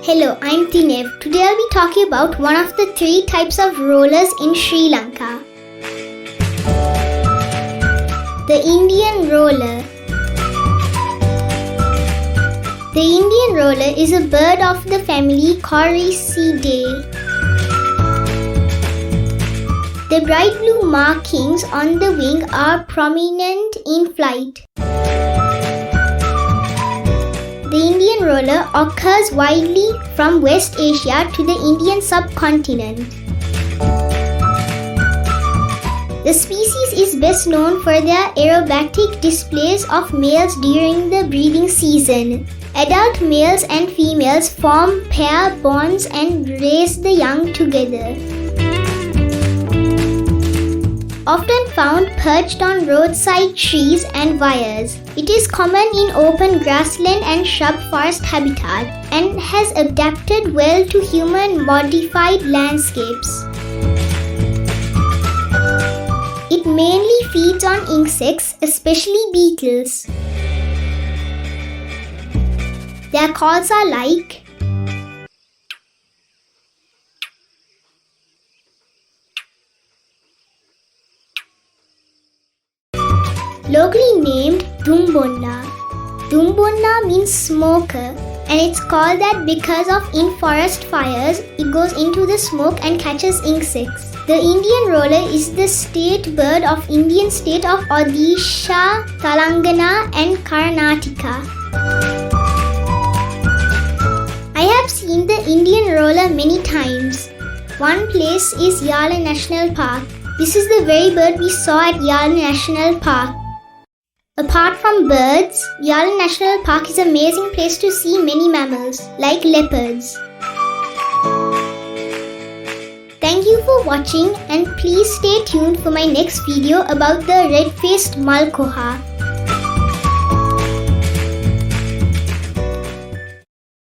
Hello, I'm Thinev. Today I'll be talking about one of the three types of rollers in Sri Lanka. The Indian roller. The Indian roller is a bird of the family Coraciidae. The bright blue markings on the wing are prominent in flight. The Indian roller occurs widely from West Asia to the Indian subcontinent. The species is best known for their aerobatic displays of males during the breeding season. Adult males and females form pair bonds and raise the young together. Often found perched on roadside trees and wires. It is common in open grassland and shrub forest habitat and has adapted well to human-modified landscapes. It mainly feeds on insects, especially beetles. Their calls are like locally named Dumbonna. Dumbonna means smoker, and it's called that because of in forest fires, it goes into the smoke and catches insects. The Indian roller is the state bird of Indian state of Odisha, Telangana and Karnataka. I have seen the Indian roller many times. One place is Yala National Park. This is the very bird we saw at Yala National Park. Apart from birds, Yala National Park is an amazing place to see many mammals, like leopards. Thank you for watching and please stay tuned for my next video about the red-faced mulkoha.